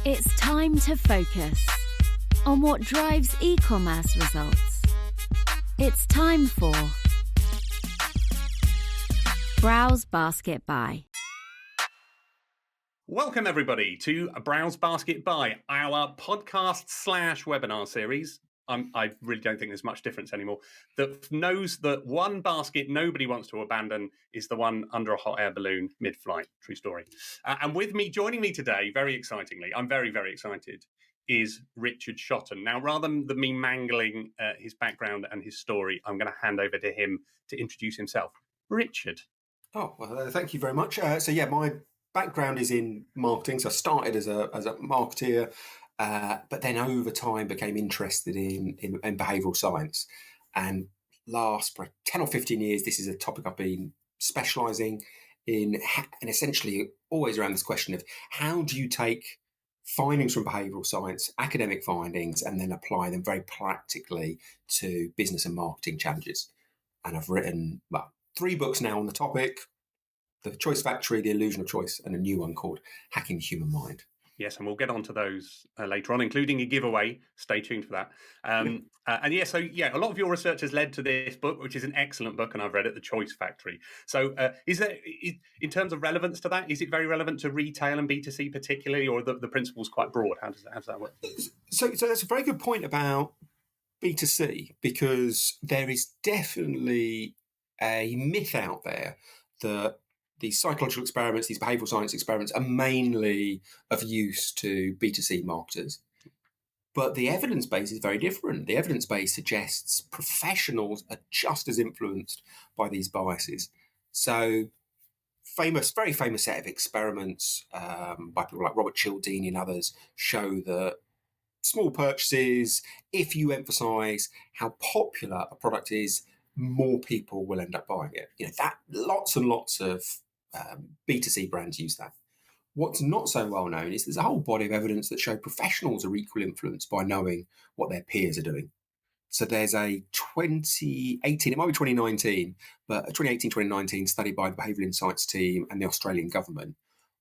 It's time to focus on what drives e-commerce results. It's time for Browse Basket Buy. Welcome, everybody, to Browse Basket Buy, our podcast/webinar series. I really don't think there's much difference anymore. That knows that one basket nobody wants to abandon is the one under a hot air balloon mid-flight. True story. And with me, joining me today, very excitingly, I'm very, very excited, is Richard Shotton. Now, rather than me mangling his background and his story, I'm going to hand over to him to introduce himself. Richard. Oh, well, thank you very much. My background is in marketing. So I started as a marketeer, but then over time became interested in behavioural science. And last 10 or 15 years, this is a topic I've been specialising in, and essentially always around this question of how do you take findings from behavioural science, academic findings, and then apply them very practically to business and marketing challenges. And I've written, 3 books now on the topic: The Choice Factory, The Illusion of Choice, and a new one called Hacking the Human Mind. Yes, and we'll get onto those later on, including a giveaway. Stay tuned for that. A lot of your research has led to this book, which is an excellent book, and I've read it, The Choice Factory. So in terms of relevance to that, is it very relevant to retail and B2C particularly, or the principle's quite broad? How does that work? So that's a very good point about B2C, because there is definitely a myth out there that these psychological experiments, these behavioural science experiments, are mainly of use to B2C marketers. But the evidence base is very different. The evidence base suggests professionals are just as influenced by these biases. So very famous set of experiments by people like Robert Cialdini and others show that small purchases, if you emphasise how popular a product is, more people will end up buying it. That lots and lots of B2C brands use that. What's not so well known is there's a whole body of evidence that show professionals are equally influenced by knowing what their peers are doing. So there's a 2018, it might be 2019, but a 2018-2019 study by the Behavioural Insights team and the Australian government,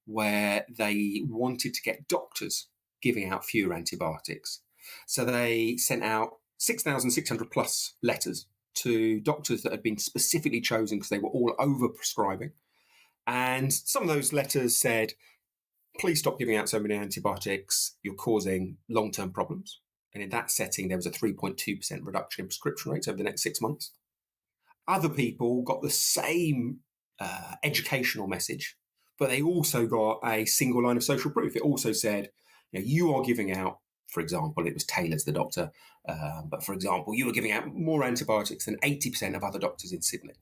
where they wanted to get doctors giving out fewer antibiotics. So they sent out 6,600 plus letters to doctors that had been specifically chosen because they were all over-prescribing. And some of those letters said, please stop giving out so many antibiotics, you're causing long-term problems. And in that setting, there was a 3.2% reduction in prescription rates over the next 6 months. Other people got the same educational message, but they also got a single line of social proof. It also said, you are giving out, for example, it was Taylor's the doctor, but for example, you were giving out more antibiotics than 80% of other doctors in Sydney.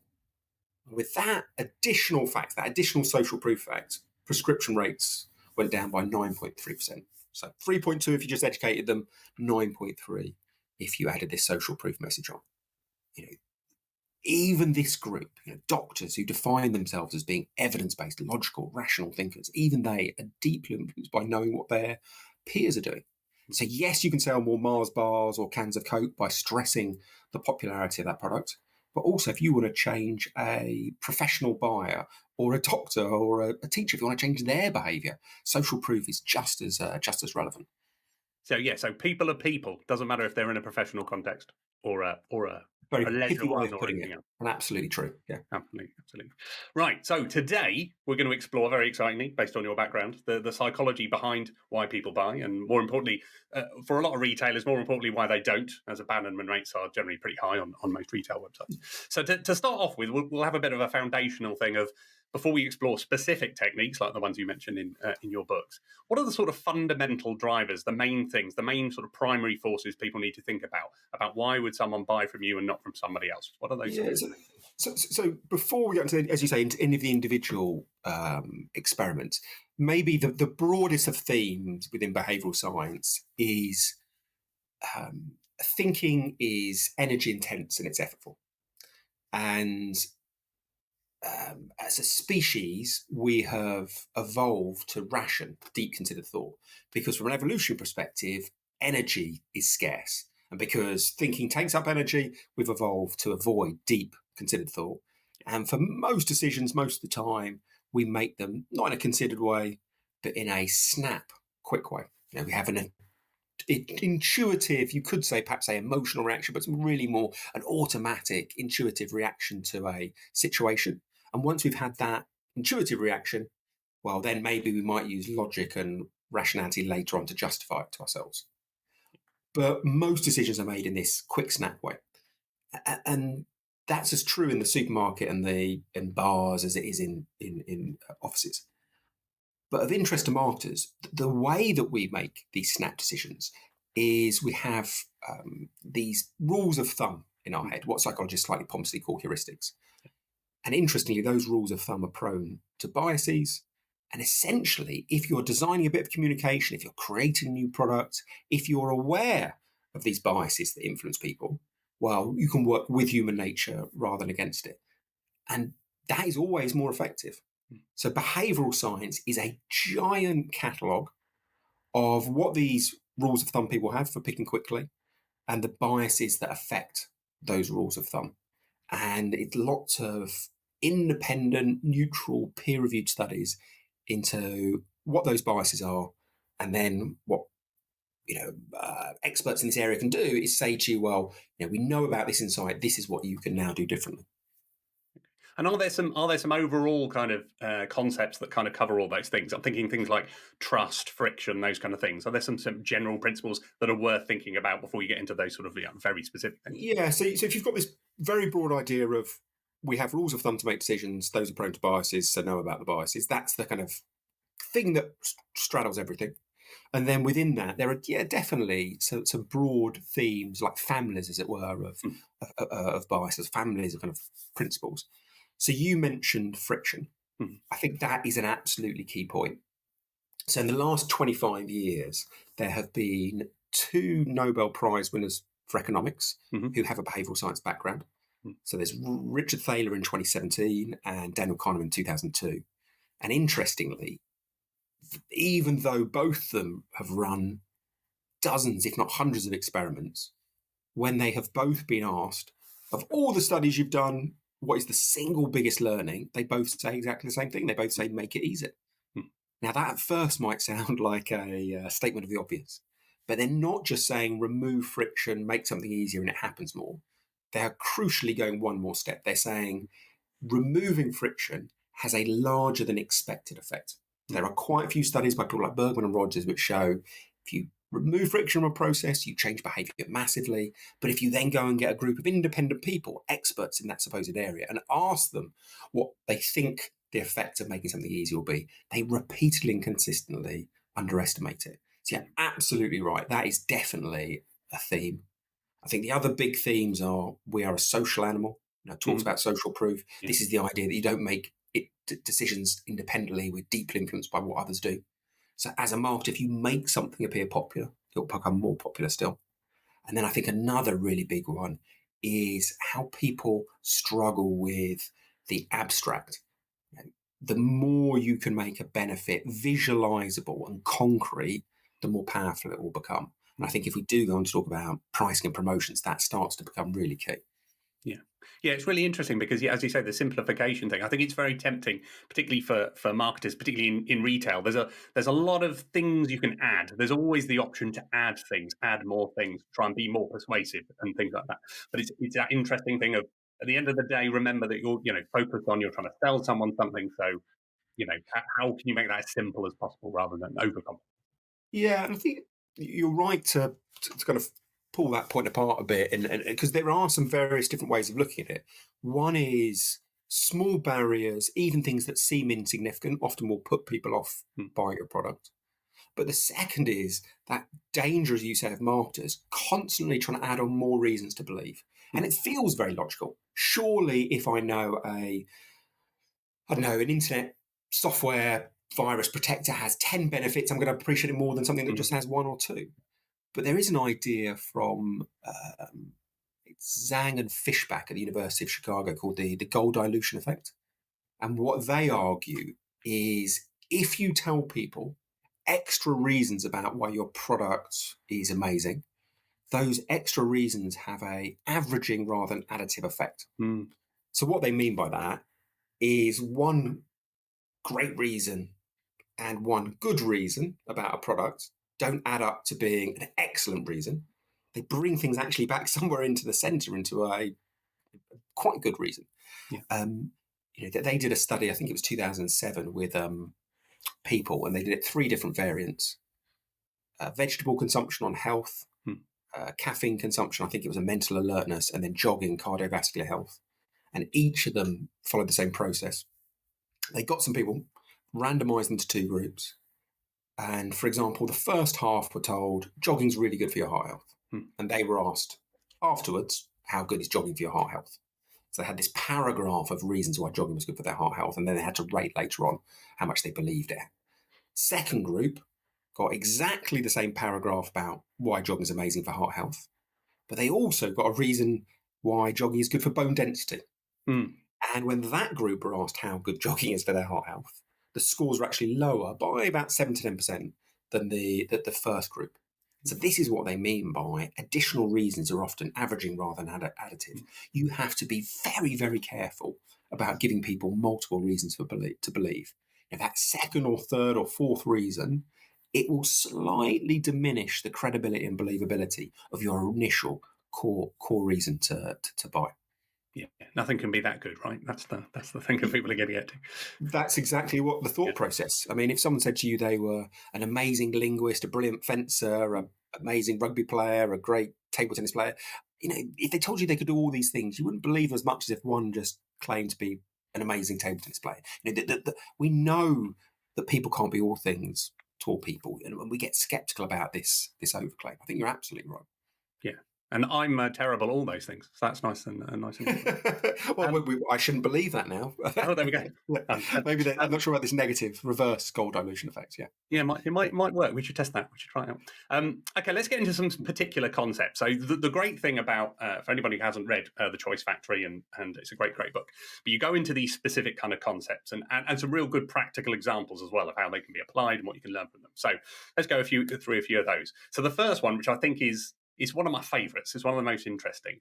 With that additional fact, that additional social proof fact, prescription rates went down by 9.3%. So 3.2 if you just educated them, 9.3 if you added this social proof message on. Even this group, doctors who define themselves as being evidence-based, logical, rational thinkers, even they are deeply influenced by knowing what their peers are doing. So yes, you can sell more Mars bars or cans of Coke by stressing the popularity of that product. But also, if you want to change a professional buyer or a doctor or a teacher, if you want to change their behaviour, social proof is just as relevant. So people are people. Doesn't matter if they're in a professional context or a very leisure one or putting anything it. else. And absolutely true. Yeah, absolutely. Right. So today we're going to explore, very excitingly, based on your background, the psychology behind why people buy, and more importantly, for a lot of retailers, more importantly, why they don't, as abandonment rates are generally pretty high on most retail websites. So to start off with, we'll have a bit of a foundational thing of, before we explore specific techniques like the ones you mentioned in your books, what are the sort of fundamental drivers, the main things, the main sort of primary forces people need to think about why would someone buy from you and not from somebody else? What are those? Yeah, so before we get into, as you say, into any of the individual experiments, maybe the broadest of themes within behavioural science is thinking is energy intense and it's effortful. And as a species, we have evolved to ration deep considered thought, because from an evolution perspective, energy is scarce. And because thinking takes up energy, we've evolved to avoid deep considered thought. And for most decisions, most of the time, we make them not in a considered way, but in a snap, quick way. We have an intuitive, you could say perhaps emotional reaction, but it's really more an automatic, intuitive reaction to a situation. And once we've had that intuitive reaction, well, then maybe we might use logic and rationality later on to justify it to ourselves. But most decisions are made in this quick snap way. And that's as true in the supermarket and in bars as it is in offices. But of interest to marketers, the way that we make these snap decisions is we have these rules of thumb in our head, what psychologists slightly pompously call heuristics. And interestingly, those rules of thumb are prone to biases. And essentially, if you're designing a bit of communication, if you're creating a new product, if you're aware of these biases that influence people, well, you can work with human nature rather than against it. And that is always more effective. So behavioral science is a giant catalogue of what these rules of thumb people have for picking quickly and the biases that affect those rules of thumb. And it's lots of independent, neutral, peer-reviewed studies into what those biases are, and then what experts in this area can do is say to you, well, we know about this insight. This is what you can now do differently. And are there some overall kind of concepts that kind of cover all those things? I'm thinking things like trust, friction, those kind of things. Are there some general principles that are worth thinking about before you get into those sort of very specific things? Yeah. So if you've got this very broad idea of we have rules of thumb to make decisions, those are prone to biases, so know about the biases. That's the kind of thing that straddles everything. And then within that, there are definitely some broad themes, like families, as it were, of biases, families of kind of principles. So you mentioned friction. I think that is an absolutely key point. So in the last 25 years, there have been 2 Nobel Prize winners for economics who have a behavioral science background. So there's Richard Thaler in 2017 and Daniel Kahneman in 2002. And interestingly, even though both of them have run dozens, if not hundreds of experiments, when they have both been asked, of all the studies you've done, what is the single biggest learning? They both say exactly the same thing. They both say, make it easy. Now, that at first might sound like a statement of the obvious, but they're not just saying remove friction, make something easier and it happens more. They're crucially going one more step. They're saying removing friction has a larger than expected effect. There are quite a few studies by people like Bergman and Rogers which show if you remove friction from a process, you change behavior massively. But if you then go and get a group of independent people, experts in that supposed area, and ask them what they think the effect of making something easy will be, they repeatedly and consistently underestimate it. So yeah, absolutely right. That is definitely a theme. I think the other big themes are we are a social animal. It talks about social proof. Yeah. This is the idea that you don't make decisions independently. We're deeply influenced by what others do. So as a marketer, if you make something appear popular, it'll become more popular still. And then I think another really big one is how people struggle with the abstract. The more you can make a benefit visualizable and concrete, the more powerful it will become. And I think if we do go on to talk about pricing and promotions, that starts to become really key. Yeah, it's really interesting because, as you say, the simplification thing, I think it's very tempting, particularly for marketers, particularly in retail. There's a lot of things you can add. There's always the option to add things, add more things, try and be more persuasive and things like that. But it's that interesting thing of, at the end of the day, remember that you're focused on, you're trying to sell someone something. So, how can you make that as simple as possible rather than overcomplicate? Yeah, and I think you're right to kind of pull that point apart a bit, and because there are some various different ways of looking at it. One is small barriers, even things that seem insignificant, often will put people off buying your product. But the second is that danger, as you say, of marketers constantly trying to add on more reasons to believe. And it feels very logical. Surely if I know an internet software virus protector has 10 benefits, I'm going to appreciate it more than something that just has 1 or 2. But there is an idea from Zhang and Fishback at the University of Chicago called the goal dilution effect. And what they argue is if you tell people extra reasons about why your product is amazing, those extra reasons have a averaging rather than additive effect. So what they mean by that is one great reason and one good reason about a product don't add up to being an excellent reason. They bring things actually back somewhere into the centre, into a quite good reason. Yeah. They did a study, I think it was 2007, with people, and they did it 3 different variants: vegetable consumption on health, caffeine consumption, I think it was a mental alertness, and then jogging, cardiovascular health. And each of them followed the same process. They got some people, randomised them to 2 groups. And for example, the first half were told jogging's really good for your heart health. And they were asked afterwards, how good is jogging for your heart health? So they had this paragraph of reasons why jogging was good for their heart health. And then they had to rate later on how much they believed it. Second group got exactly the same paragraph about why jogging is amazing for heart health. But they also got a reason why jogging is good for bone density. And when that group were asked how good jogging is for their heart health, the scores were actually lower by about 7 to 10% than the first group. So this is what they mean by additional reasons are often averaging rather than additive. You have to be very, very careful about giving people multiple reasons to believe. If that second or third or fourth reason, it will slightly diminish the credibility and believability of your initial core reason to buy. Yeah, nothing can be that good, right? That's the thing that people are going to get to. That's exactly what the thought process. I mean, if someone said to you they were an amazing linguist, a brilliant fencer, an amazing rugby player, a great table tennis player, if they told you they could do all these things, you wouldn't believe as much as if one just claimed to be an amazing table tennis player. We know that people can't be all things to all people, and we get skeptical about this overclaim. I think you're absolutely right. Yeah. And I'm terrible at all those things. So that's nice and nice. Well, I shouldn't believe that now. Oh, there we go. Maybe I'm not sure about this negative reverse goal dilution effect. Yeah, it might work. We should test that. We should try it out. Okay, let's get into some particular concepts. So the great thing about, for anybody who hasn't read The Choice Factory, and it's a great book, but you go into these specific kind of concepts and some real good practical examples as well of how they can be applied and what you can learn from them. So let's go through a few of those. So the first one, which I think is one of my favourites, it's one of the most interesting,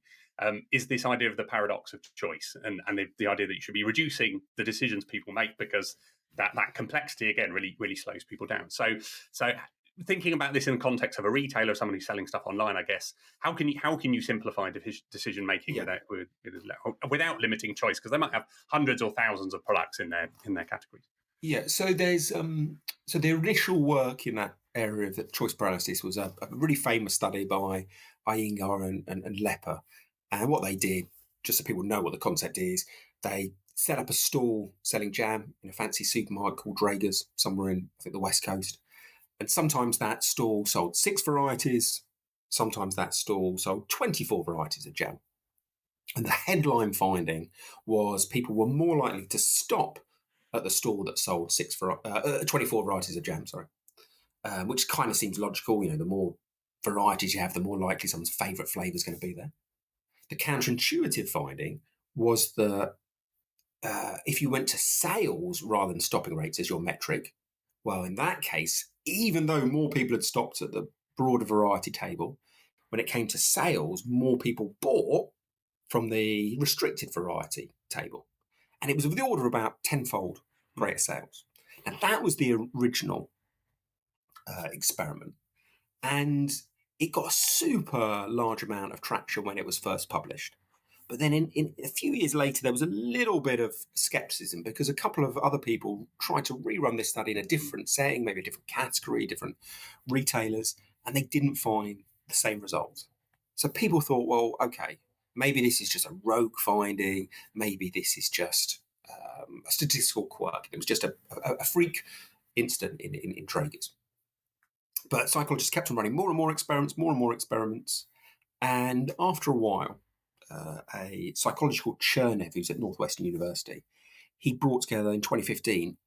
is this idea of the paradox of choice and the idea that you should be reducing the decisions people make because that complexity, again, really slows people down. So thinking about this in the context of a retailer, someone who's selling stuff online, I guess, how can you simplify decision making without limiting choice? Because they might have hundreds or thousands of products in their categories. Yeah, so there's so the initial work in that area of the choice paralysis was a really famous study by Iyengar and Lepper. And what they did, just so people know what the concept is, they set up a stall selling jam in a fancy supermarket called Draeger's somewhere in, I think, the West Coast. And sometimes that stall sold 6 varieties, sometimes that stall sold 24 varieties of jam. And the headline finding was people were more likely to stop at the stall that sold 24 varieties of jam, which kind of seems logical. The more varieties you have, the more likely someone's favourite flavour is going to be there. The counterintuitive finding was that if you went to sales rather than stopping rates as your metric, well, in that case, even though more people had stopped at the broader variety table, when it came to sales, more people bought from the restricted variety table. And it was of the order of about tenfold greater sales. Now, that was the original experiment. And it got a super large amount of traction when it was first published. But then in a few years later, there was a little bit of skepticism because a couple of other people tried to rerun this study in a different setting, maybe a different category, different retailers, and they didn't find the same results. So people thought, well, okay, maybe this is just a rogue finding. Maybe this is just a statistical quirk. It was just a freak incident in Traeger's. But psychologists kept on running more and more experiments. And after a while, a psychologist called Chernev, who's at Northwestern University, he brought together in 2015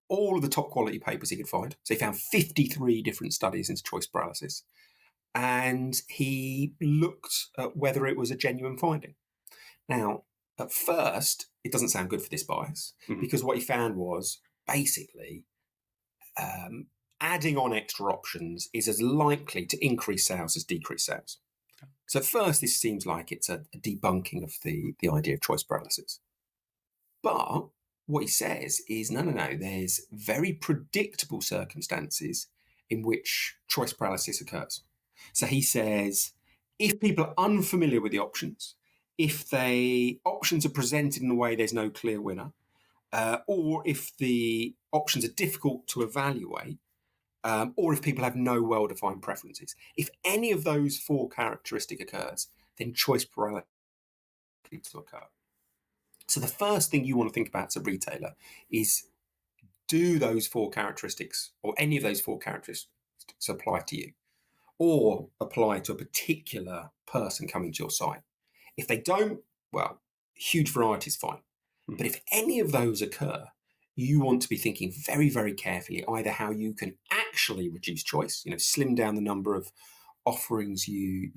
all of the top quality papers he could find. So he found 53 different studies into choice paralysis. And he looked at whether it was a genuine finding. Now, at first, it doesn't sound good for this bias, because what he found was basically adding on extra options is as likely to increase sales as decrease sales. So at first, this seems like it's a debunking of the idea of choice paralysis. But what he says is, no, there's very predictable circumstances in which choice paralysis occurs. So he says, if people are unfamiliar with the options, if options are presented in a way there's no clear winner, or if the options are difficult to evaluate, or if people have no well-defined preferences, if any of those 4 characteristics occurs, then choice paralysis needs to occur. So the first thing you want to think about as a retailer is, do those 4 characteristics, or any of those 4 characteristics, apply to you, or apply to a particular person coming to your site? If they don't, well, huge variety is fine. But if any of those occur, you want to be thinking very, very carefully either how you can actually reduce choice, slim down the number of offerings you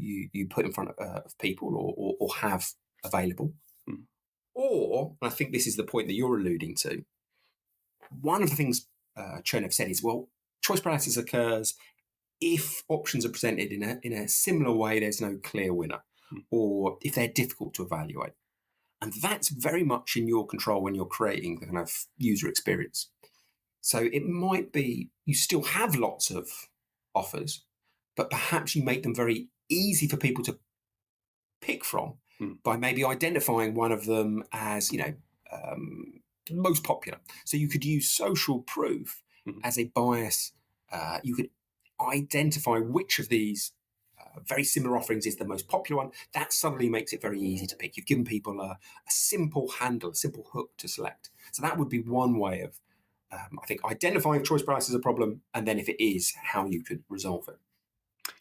put in front of people or have available. Or, and I think this is the point that you're alluding to, one of the things Chernev said is, well, choice paralysis occurs if options are presented in a similar way, there's no clear winner, or if they're difficult to evaluate. And that's very much in your control when you're creating the kind of user experience. So it might be you still have lots of offers, but perhaps you make them very easy for people to pick from by maybe identifying one of them as, most popular. So you could use social proof as a bias. You could identify which of these very similar offerings is the most popular one. That suddenly makes it very easy to pick. You've given people a simple handle, a simple hook to select. So that would be one way of, I think, identifying choice price as a problem, and then if it is, how you could resolve it.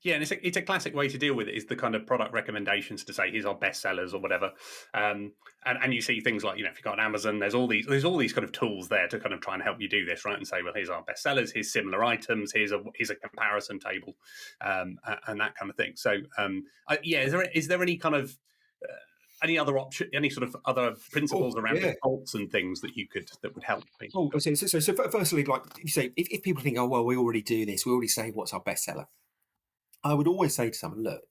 Yeah, and it's a classic way to deal with it is the kind of product recommendations to say, here's our best sellers or whatever. And you see things like, if you've got Amazon, there's all these kind of tools there to kind of try and help you do this, right? And say, well, here's our best sellers, here's similar items, here's a comparison table, and that kind of thing. So, is there any kind of any other option, any sort of other principles around defaults and things that would help people? So firstly, like you say, if people think, oh, well, we already do this, we already say what's our bestseller, I would always say to someone, look,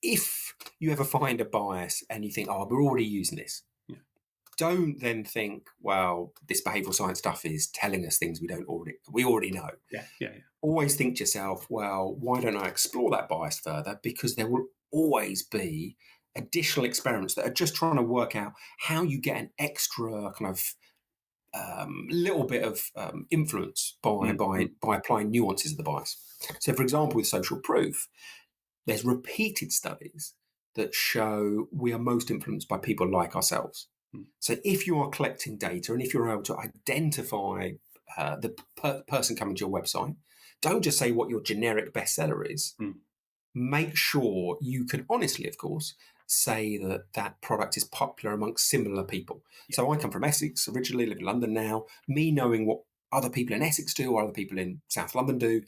if you ever find a bias and you think, oh, we're already using this, don't then think, well, this behavioural science stuff is telling us things we already know. Yeah. Always think to yourself, well, why don't I explore that bias further? Because there will always be additional experiments that are just trying to work out how you get an extra kind of little bit of influence by applying nuances of the bias. So, for example, with social proof, there's repeated studies that show we are most influenced by people like ourselves. So if you are collecting data and if you're able to identify the person coming to your website, don't just say what your generic bestseller is. Make sure you can honestly, of course, say that product is popular amongst similar people. So I come from Essex originally, live in London now. Me knowing what other people in Essex do or other people in South London do,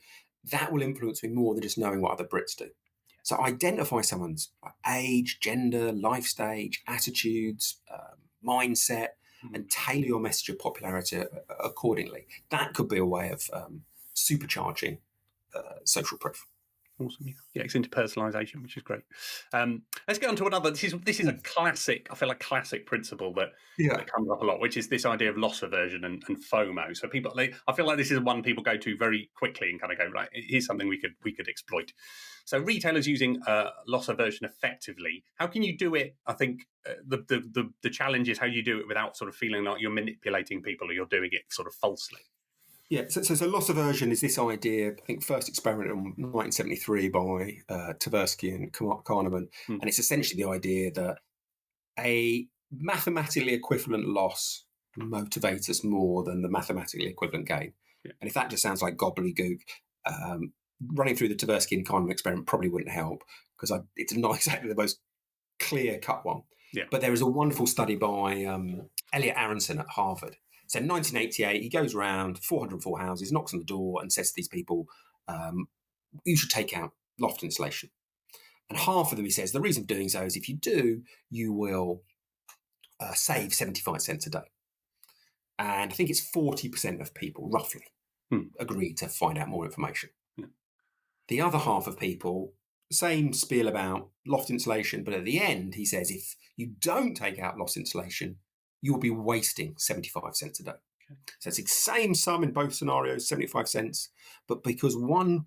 that will influence me more than just knowing what other Brits do. So identify someone's age, gender, life stage, attitudes, mindset, and tailor your message of popularity accordingly. That could be a way of supercharging social proof. Awesome. Yeah, it's into personalisation, which is great. Let's get on to another. This is a classic. I feel like classic principle that comes up a lot, which is this idea of loss aversion and FOMO. So people, I feel like this is one people go to very quickly and kind of go, right, here's something we could exploit. So retailers using loss aversion effectively. How can you do it? I think the challenge is how you do it without sort of feeling like you're manipulating people or you're doing it sort of falsely. Yeah, so loss aversion is this idea, I think, first experimented in 1973 by Tversky and Kahneman, and it's essentially the idea that a mathematically equivalent loss motivates us more than the mathematically equivalent gain. Yeah. And if that just sounds like gobbledygook, running through the Tversky and Kahneman experiment probably wouldn't help because it's not exactly the most clear-cut one. Yeah. But there is a wonderful study by Elliot Aronson at Harvard. So in 1988, he goes around 404 houses, knocks on the door and says to these people, you should take out loft insulation. And half of them, he says, the reason for doing so is if you do, you will save 75 cents a day. And I think it's 40% of people, roughly, agree to find out more information. Yeah. The other half of people, same spiel about loft insulation, but at the end, he says, if you don't take out loft insulation, you will be wasting 75 cents a day. So it's the same sum in both scenarios, 75 cents, but because one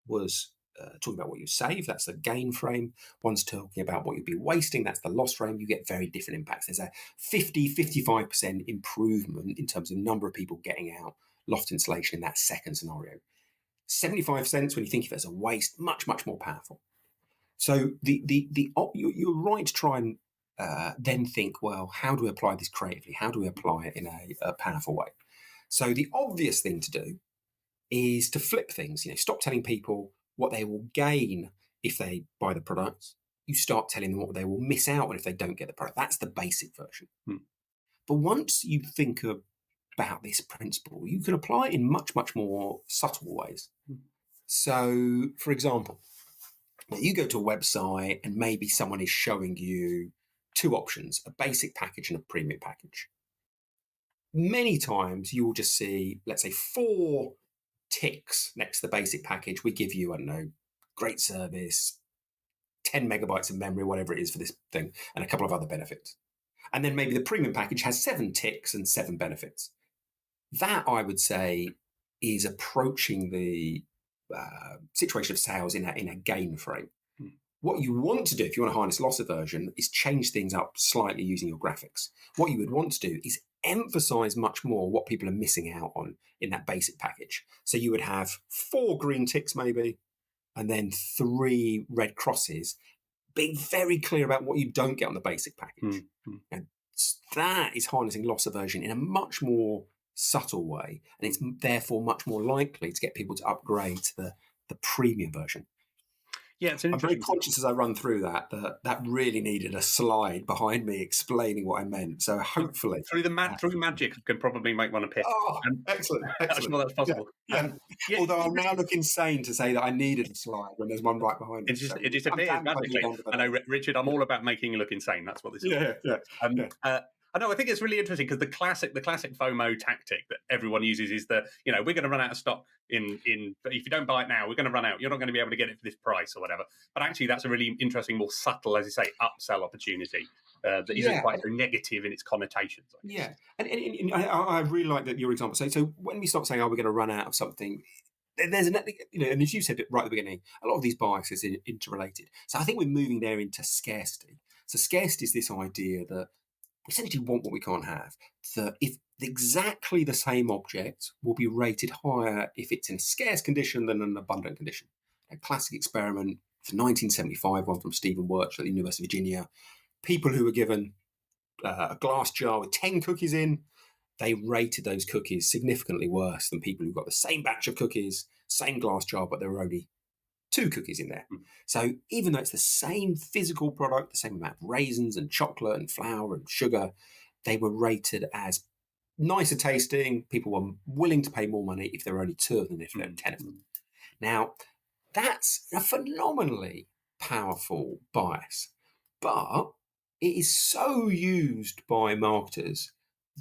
was talking about what you save, that's the gain frame. One's talking about what you'd be wasting, that's the loss frame. You get very different impacts. There's a 55% improvement in terms of number of people getting out loft insulation in that second scenario. 75 cents, when you think of it as a waste, much, much more powerful. So you're right to try and then think, well, how do we apply this creatively? How do we apply it in a powerful way? So the obvious thing to do is to flip things. Stop telling people what they will gain if they buy the product. You start telling them what they will miss out on if they don't get the product. That's the basic version. But once you think about this principle, you can apply it in much, much more subtle ways. So, for example, you go to a website and maybe someone is showing you two options, a basic package and a premium package. Many times you will just see, let's say, 4 ticks next to the basic package. We give you, I don't know, great service, 10 megabytes of memory, whatever it is for this thing, and a couple of other benefits. And then maybe the premium package has 7 ticks and 7 benefits. That, I would say, is approaching the situation of sales in a gain frame. What you want to do, if you want to harness loss aversion, is change things up slightly using your graphics. What you would want to do is emphasize much more what people are missing out on in that basic package. So you would have 4 green ticks maybe, and then 3 red crosses, being very clear about what you don't get on the basic package. And that is harnessing loss aversion in a much more subtle way, and it's therefore much more likely to get people to upgrade to the premium version. Yeah, it's I'm very conscious as I run through that really needed a slide behind me explaining what I meant. So hopefully, through magic, I could probably make one appear. Oh, excellent! I'm sure that's possible. Yeah. Although I'll now look insane to say that I needed a slide when there's one right behind me. It just appears magically. I know, Richard. I'm all about making you look insane. That's what this is. Yeah. I know. I think it's really interesting because the classic FOMO tactic that everyone uses is that we're going to run out of stock in if you don't buy it now, we're going to run out. You're not going to be able to get it for this price or whatever. But actually, that's a really interesting, more subtle, as you say, upsell opportunity that isn't quite so negative in its connotations. Yeah, and I really like that your example. So when we start saying, "Oh, we're going to run out of something," there's and as you said right at the beginning, a lot of these biases are interrelated. So I think we're moving there into scarcity. So scarcity is this idea that we essentially want what we can't have. That if exactly the same object will be rated higher if it's in a scarce condition than an abundant condition. A classic experiment from 1975, one from Stephen Wirtz at the University of Virginia. People who were given a glass jar with 10 cookies in, they rated those cookies significantly worse than people who got the same batch of cookies, same glass jar, but there were only 2 cookies in there. So even though it's the same physical product, the same amount of raisins and chocolate and flour and sugar, they were rated as nicer tasting. People were willing to pay more money if there were only 2 of them, if there were 10 of them. Now, that's a phenomenally powerful bias, but it is so used by marketers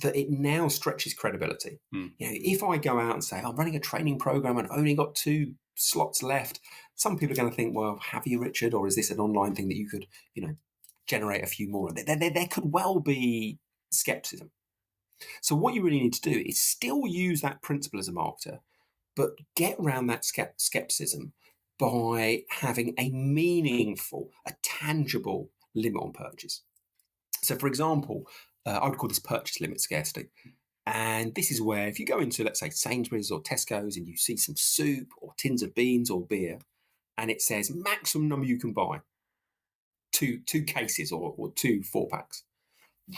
that it now stretches credibility. If I go out and say, I'm running a training program and I've only got 2 slots left, some people are going to think, well, have you, Richard, or is this an online thing that you could, generate a few more? There could well be skepticism. So what you really need to do is still use that principle as a marketer, but get around that skepticism by having a meaningful, a tangible limit on purchase. So, for example, I would call this purchase limit scarcity. And this is where if you go into, let's say, Sainsbury's or Tesco's and you see some soup or tins of beans or beer, and it says maximum number you can buy, two cases or 2 4-packs,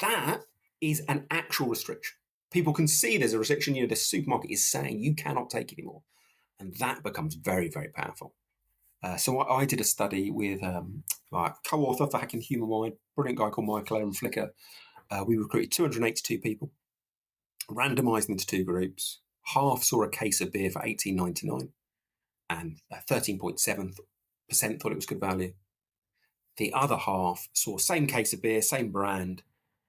that is an actual restriction. People can see there's a restriction. The supermarket is saying you cannot take anymore. And that becomes very, very powerful. So I did a study with my co-author for Hacking the Human Mind, brilliant guy called Michael Aaron Flicker. We recruited 282 people, randomised into 2 groups. Half saw a case of beer for $18.99, and 13.7% thought it was good value. The other half saw same case of beer, same brand,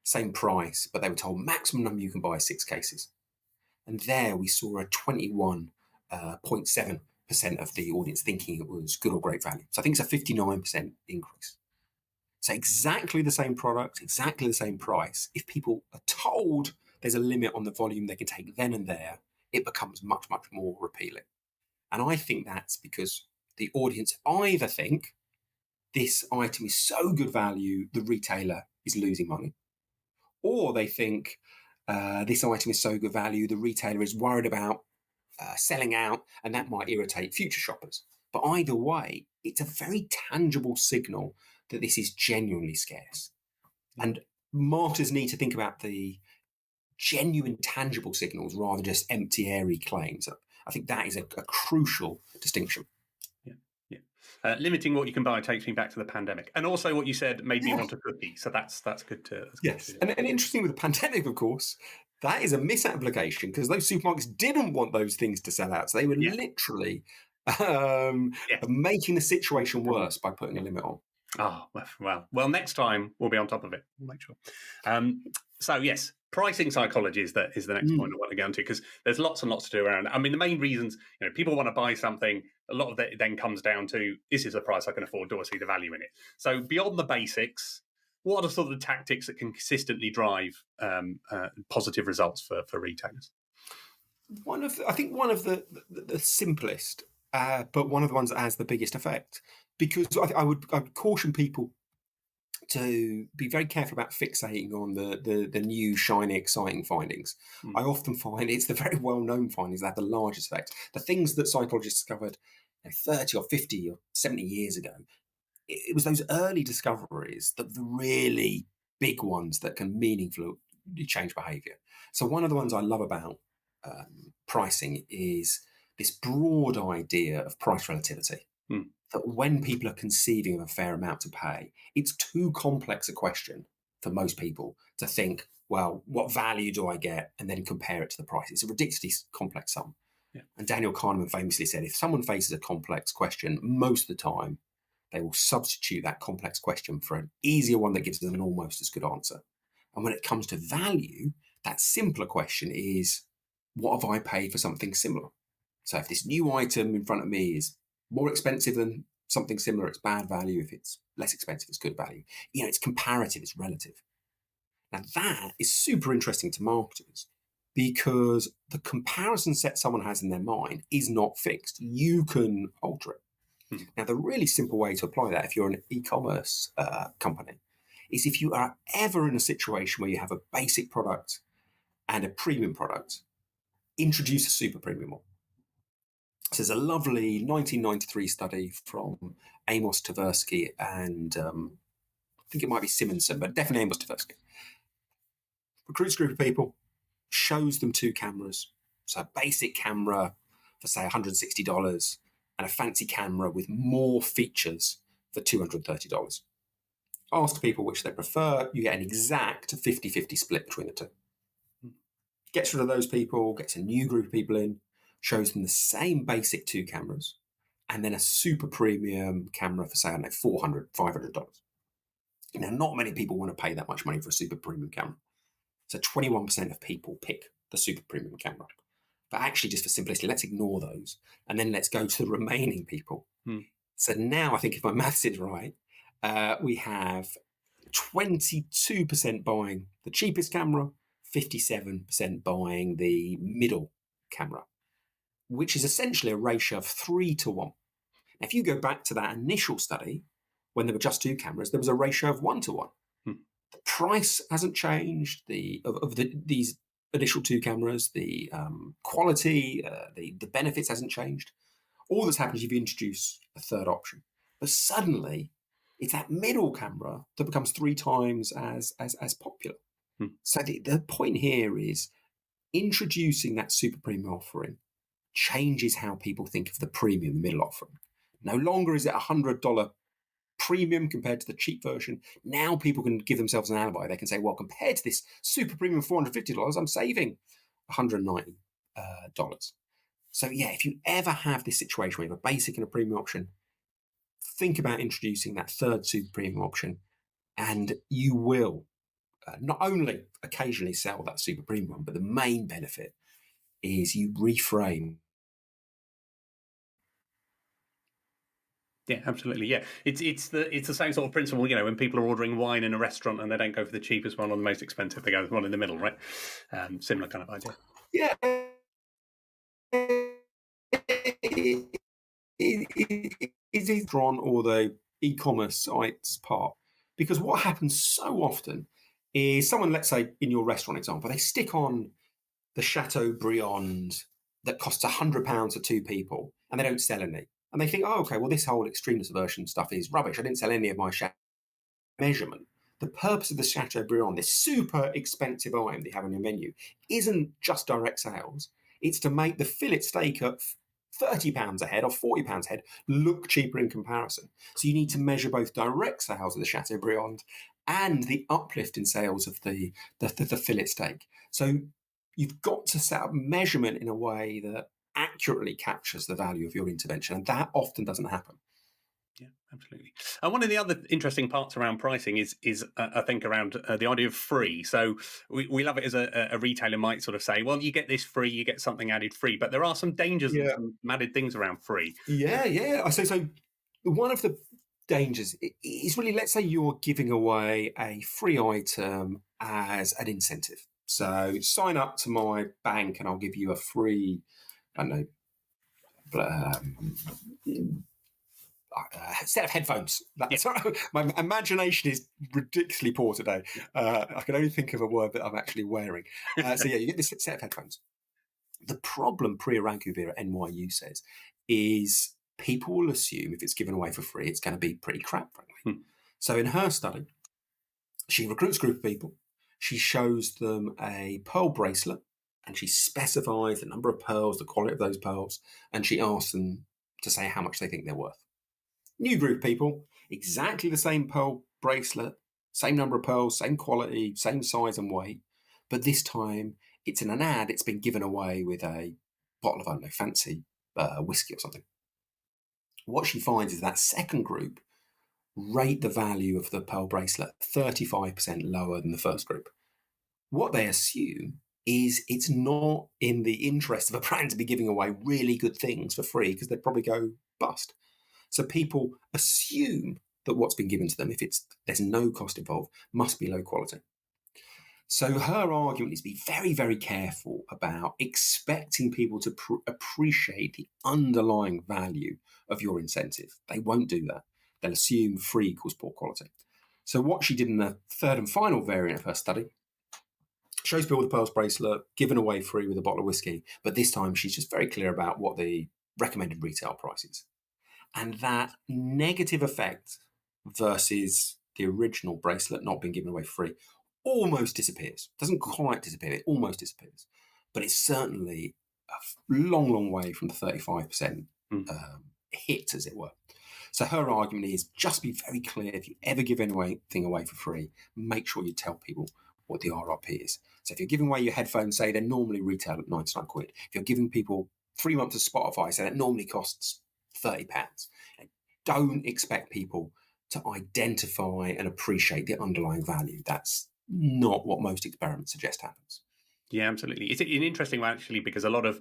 same price, but they were told maximum number you can buy is 6 cases. And there we saw a 21.7% of the audience thinking it was good or great value. So I think it's a 59% increase. So exactly the same product, exactly the same price. If people are told there's a limit on the volume they can take then and there, it becomes much, much more appealing. And I think that's because the audience either think this item is so good value, the retailer is losing money, or they think this item is so good value, the retailer is worried about selling out, and that might irritate future shoppers. But either way, it's a very tangible signal that this is genuinely scarce. And marketers need to think about the genuine, tangible signals rather than just empty, airy claims. I think that is a crucial distinction. Limiting what you can buy takes me back to the pandemic, and also what you said made me want a cookie. So that's good to yes. And interesting with the pandemic, of course, that is a misapplication because those supermarkets didn't want those things to sell out, so they were literally making the situation worse by putting a limit on. Oh well. Next time we'll be on top of it. We'll make sure. So yes. Pricing psychology is the next point I want to go into, because there's lots and lots to do around. I mean, the main reasons, people want to buy something, a lot of it then comes down to, is this a price I can afford? Do I see the value in it? So beyond the basics, what are sort of the tactics that can consistently drive positive results for retailers? I think one of the simplest, but one of the ones that has the biggest effect, because I would caution people to be very careful about fixating on the new, shiny, exciting findings. I often find it's the very well-known findings that have the largest effect. The things that psychologists discovered 30 or 50 or 70 years ago, it was those early discoveries, the really big ones that can meaningfully change behaviour. So one of the ones I love about pricing is this broad idea of price relativity. That when people are conceiving of a fair amount to pay, it's too complex a question for most people to think, well, what value do I get? And then compare it to the price. It's a ridiculously complex sum. Yeah. And Daniel Kahneman famously said, if someone faces a complex question, most of the time, they will substitute that complex question for an easier one that gives them an almost as good answer. And when it comes to value, that simpler question is, what have I paid for something similar? So if this new item in front of me is more expensive than something similar, it's bad value. If it's less expensive, it's good value. It's comparative, it's relative. Now that is super interesting to marketers because the comparison set someone has in their mind is not fixed. You can alter it. Now the really simple way to apply that, if you're an e-commerce company, is if you are ever in a situation where you have a basic product and a premium product, introduce a super premium one. So there's a lovely 1993 study from Amos Tversky and I think it might be Simonson, but definitely Amos Tversky. Recruits a group of people, shows them two cameras. So a basic camera for, say, $160 and a fancy camera with more features for $230. Ask people which they prefer. You get an exact 50-50 split between the two. Gets rid of those people, gets a new group of people in, shows them the same basic two cameras, and then a super premium camera for, say, I don't know, $400, $500. Now, not many people want to pay that much money for a super premium camera. So 21% of people pick the super premium camera. But actually, just for simplicity, let's ignore those. And then let's go to the remaining people. So now I think if my maths is right, we have 22% buying the cheapest camera, 57% buying the middle camera, which is essentially a ratio of 3 to 1. Now, if you go back to that initial study, when there were just two cameras, there was a ratio of 1 to 1. The price hasn't changed these initial two cameras. The quality, the benefits hasn't changed. All that's happened is you've introduced a third option. But suddenly, it's that middle camera that becomes 3 times as popular. So the point here is introducing that super premium offering changes how people think of the premium, the middle offering. No longer is it $100 premium compared to the cheap version. Now people can give themselves an alibi. They can say, well, compared to this super premium $450, I'm saving $190. So yeah, if you ever have this situation where you have a basic and a premium option, think about introducing that third super premium option, and you will not only occasionally sell that super premium one, but the main benefit is you reframe. Yeah, absolutely. Yeah, it's the same sort of principle. When people are ordering wine in a restaurant and they don't go for the cheapest one or the most expensive, they go for one in the middle, right? Similar kind of idea. Yeah, it is drawn or the e-commerce sites part, because what happens so often is someone, let's say in your restaurant example, they stick on the Chateaubriand that costs £100 for two people, and they don't sell any, and they think, oh, okay, well, this whole extremist version stuff is rubbish. I didn't sell any of my measurement. The purpose of the Chateaubriand, this super expensive item they have on your menu, isn't just direct sales. It's to make the fillet steak at £30 a head or £40 a head look cheaper in comparison. So you need to measure both direct sales of the Chateaubriand and the uplift in sales of the fillet steak. So you've got to set up measurement in a way that accurately captures the value of your intervention, and that often doesn't happen. Yeah, absolutely. And one of the other interesting parts around pricing is I think around the idea of free. So we love it as a retailer might sort of say, well, you get this free, you get something added free, but there are some dangers and some added things around free. Yeah. I say so. One of the dangers is really, let's say you're giving away a free item as an incentive. So sign up to my bank and I'll give you a free, I don't know, set of headphones. My imagination is ridiculously poor today. I can only think of a word that I'm actually wearing. So yeah, you get this set of headphones. The problem Priya Raghubir at NYU says is people will assume if it's given away for free, it's going to be pretty crap, frankly. So in her study, she recruits a group of people. She shows them a pearl bracelet and she specifies the number of pearls, the quality of those pearls, and she asks them to say how much they think they're worth. New group of people, exactly the same pearl bracelet, same number of pearls, same quality, same size and weight, but this time it's in an ad. It's been given away with a bottle of, I don't know, fancy whiskey or something. What she finds is that second group rate the value of the pearl bracelet 35% lower than the first group. What they assume is it's not in the interest of a brand to be giving away really good things for free because they'd probably go bust. So people assume that what's been given to them, if there's no cost involved, must be low quality. So her argument is to be very, very careful about expecting people to appreciate the underlying value of your incentive. They won't do that. They'll assume free equals poor quality. So what she did in the third and final variant of her study, shows people the pearls bracelet, given away free with a bottle of whiskey, but this time she's just very clear about what the recommended retail price is. And that negative effect versus the original bracelet not being given away free almost disappears. Doesn't quite disappear, it almost disappears. But it's certainly a long, long way from the 35% hit, as it were. So her argument is just be very clear. If you ever give anything away for free, make sure you tell people what the RRP is. So if you're giving away your headphones, say they normally retail at 99 quid. If you're giving people 3 months of Spotify, say that normally costs £30. Don't expect people to identify and appreciate the underlying value. That's not what most experiments suggest happens. Yeah, absolutely. It's an interesting one, actually, because a lot of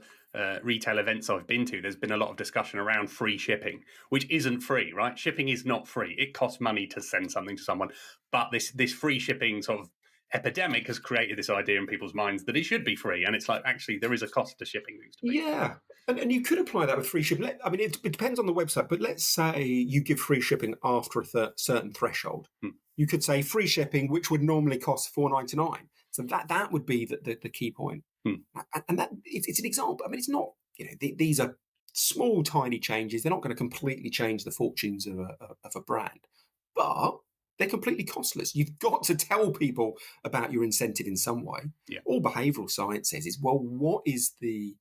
retail events I've been to, there's been a lot of discussion around free shipping, which isn't free, right? Shipping is not free. It costs money to send something to someone. But this free shipping sort of epidemic has created this idea in people's minds that it should be free. And it's like, actually, there is a cost to shipping these. Yeah. And you could apply that with free shipping. I mean, it depends on the website, but let's say you give free shipping after a certain threshold. You could say free shipping, which would normally cost $4.99. So that would be the key point. And that it's an example. I mean, it's not, these are small, tiny changes. They're not going to completely change the fortunes of a brand, but they're completely costless. You've got to tell people about your incentive in some way. Yeah. All behavioural science says is, well, what is the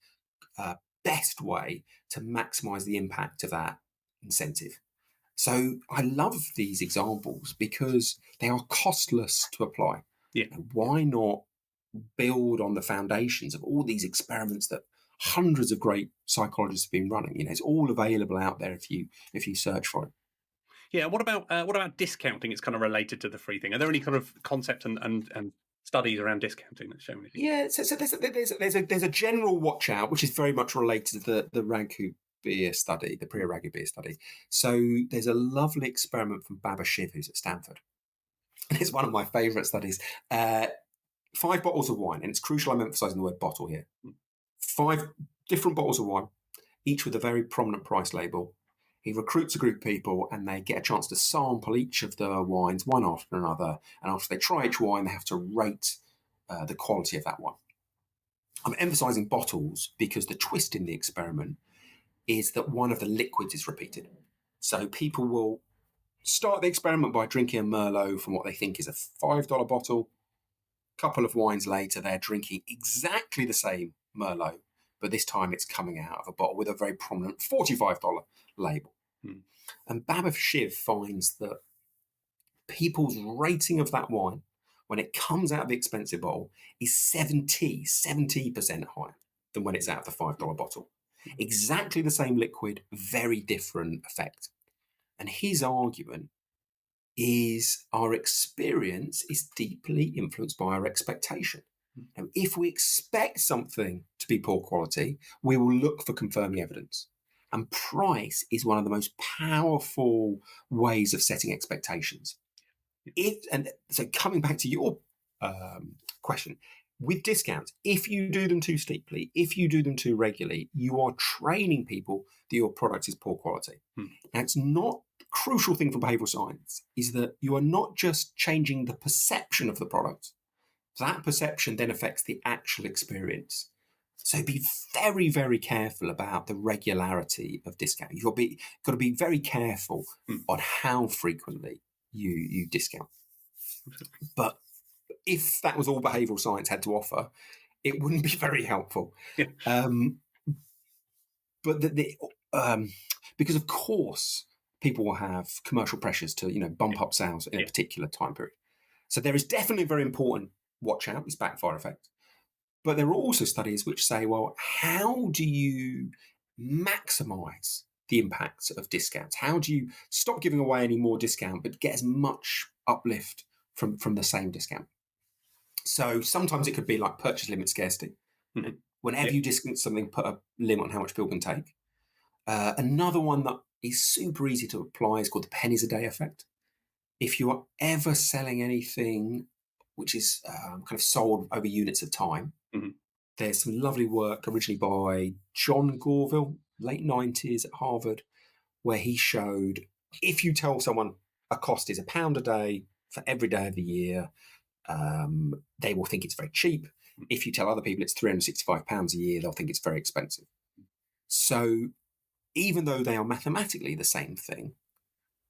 best way to maximise the impact of that incentive? So I love these examples because they are costless to apply. Yeah. Why not build on the foundations of all these experiments that hundreds of great psychologists have been running? It's all available out there if you search for it. Yeah. What about discounting? It's kind of related to the free thing. Are there any kind of concepts and studies around discounting that's shown anything? Yeah. So there's a general watch out, which is very much related to the beer study, the pre-Arabic beer study. So there's a lovely experiment from Baba Shiv, who's at Stanford. And it's one of my favourite studies. 5 bottles of wine, and it's crucial I'm emphasising the word bottle here. 5 different bottles of wine, each with a very prominent price label. He recruits a group of people and they get a chance to sample each of the wines one after another. And after they try each wine, they have to rate the quality of that wine. I'm emphasising bottles because the twist in the experiment is that one of the liquids is repeated. So people will start the experiment by drinking a Merlot from what they think is a $5 bottle. A couple of wines later, they're drinking exactly the same Merlot, but this time it's coming out of a bottle with a very prominent $45 label. And Baba Shiv finds that people's rating of that wine, when it comes out of the expensive bottle, is 70% higher than when it's out of the $5 bottle. Exactly the same liquid, very different effect. And his argument is our experience is deeply influenced by our expectation. Now, if we expect something to be poor quality, we will look for confirming evidence. And price is one of the most powerful ways of setting expectations. And so coming back to your question, with discounts, if you do them too steeply, if you do them too regularly, you are training people that your product is poor quality. Now, it's not the crucial thing for behavioral science is that you are not just changing the perception of the product. That perception then affects the actual experience. So be very, very careful about the regularity of discount. You've got to be very careful on how frequently you discount. But if that was all behavioural science had to offer, it wouldn't be very helpful. But because of course people will have commercial pressures to bump up sales in a particular time period. So there is definitely a very important watch out, this backfire effect. But there are also studies which say, well, how do you maximise the impact of discounts? How do you stop giving away any more discount but get as much uplift from the same discount? So sometimes it could be like purchase limit scarcity. Whenever you discount something, put a limit on how much people can take. Another one that is super easy to apply is called the pennies a day effect. If you are ever selling anything which is kind of sold over units of time, there's some lovely work originally by John Gorville, late 90s at Harvard, where he showed if you tell someone a cost is £1 a day for every day of the year, they will think it's very cheap. If you tell other people it's £365 a year, they'll think it's very expensive. So even though they are mathematically the same thing,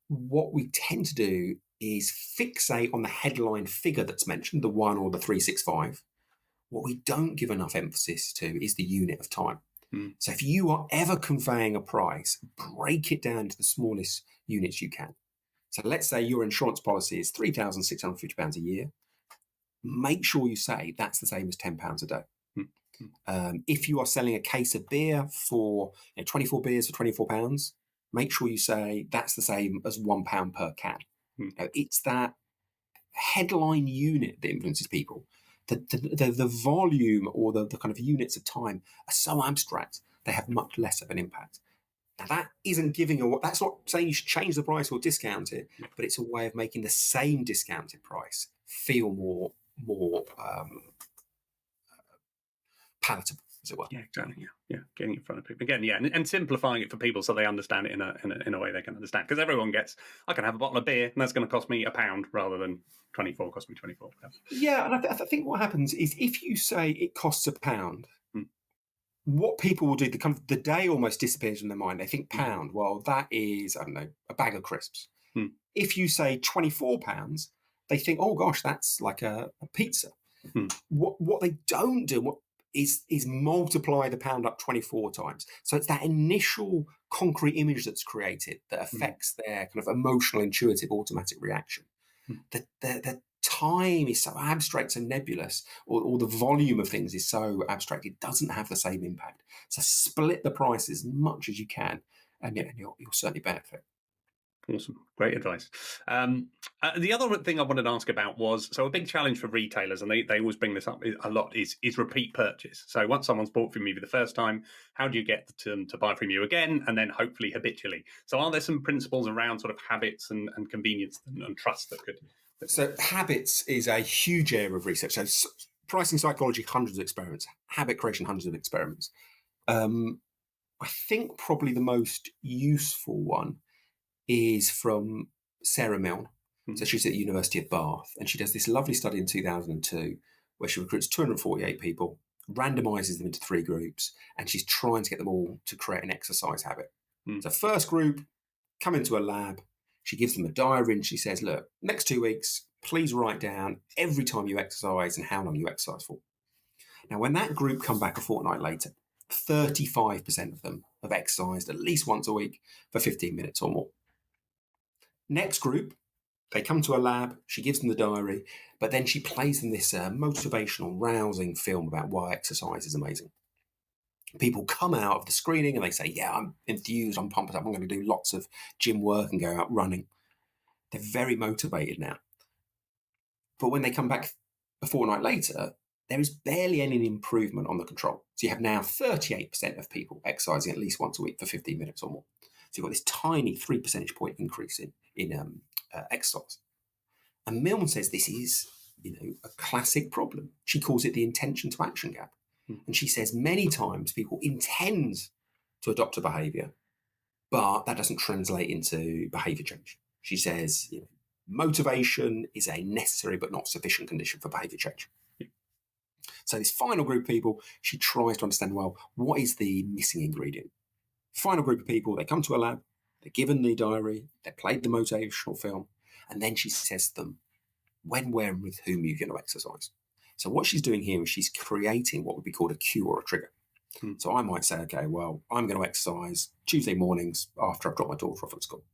what we tend to do is fixate on the headline figure that's mentioned, the 1 or the 365. What we don't give enough emphasis to is the unit of time. So if you are ever conveying a price, break it down to the smallest units you can. So let's say your insurance policy is £3,650 a year. Make sure you say that's the same as £10 a day. If you are selling a case of beer for 24 beers for £24, make sure you say that's the same as £1 per can. It's that headline unit that influences people. The volume or the kind of units of time are so abstract, they have much less of an impact. Now, that isn't that's not saying you should change the price or discount it, but it's a way of making the same discounted price feel more palatable, as it were. Yeah, exactly. Yeah, getting in front of people again. Yeah, and simplifying it for people so they understand it in a way they can understand. Because everyone gets, I can have a bottle of beer and that's going to cost me £1 rather than 24 cost me 24. Yeah, and I think what happens is if you say it costs £1, what people will do, the day almost disappears from their mind. They think £1, well, that is, I don't know, a bag of crisps. If you say £24, they think, oh gosh, that's like a pizza. What they don't do is multiply the pound up 24 times. So it's that initial concrete image that's created that affects their kind of emotional, intuitive, automatic reaction. The time is so abstract and nebulous, or the volume of things is so abstract, it doesn't have the same impact. So split the price as much as you can, and you'll certainly benefit. Awesome. Great advice. The other thing I wanted to ask about was, so a big challenge for retailers, and they always bring this up a lot, is repeat purchase. So once someone's bought from you for the first time, how do you get them to buy from you again, and then hopefully habitually? So are there some principles around sort of habits and convenience and trust that could... So habits is a huge area of research. So pricing psychology, hundreds of experiments. Habit creation, hundreds of experiments. I think probably the most useful one is from Sarah Milne. So she's at the University of Bath, and she does this lovely study in 2002 where she recruits 248 people, randomizes them into 3 groups, and she's trying to get them all to create an exercise habit. So first group, come into a lab, she gives them a diary and she says, look, next 2 weeks, please write down every time you exercise and how long you exercise for. Now, when that group come back a fortnight later, 35% of them have exercised at least once a week for 15 minutes or more. Next group, they come to a lab, she gives them the diary, but then she plays them this motivational, rousing film about why exercise is amazing. People come out of the screening and they say, yeah, I'm enthused, I'm pumped up, I'm going to do lots of gym work and go out running. They're very motivated now. But when they come back a fortnight later, there is barely any improvement on the control. So you have now 38% of people exercising at least once a week for 15 minutes or more. So you've got this tiny 3 percentage point increase in exercise. And Milne says this is, a classic problem. She calls it the intention to action gap. And she says many times people intend to adopt a behavior, but that doesn't translate into behavior change. She says, motivation is a necessary but not sufficient condition for behavior change. So this final group of people, she tries to understand, well, what is the missing ingredient? Final group of people, they come to a lab, they're given the diary, they played the motivational film, and then she says to them, when, where, and with whom you're going to exercise. So what she's doing here is she's creating what would be called a cue or a trigger. So I might say, okay, well, I'm going to exercise Tuesday mornings after I've dropped my daughter off at school.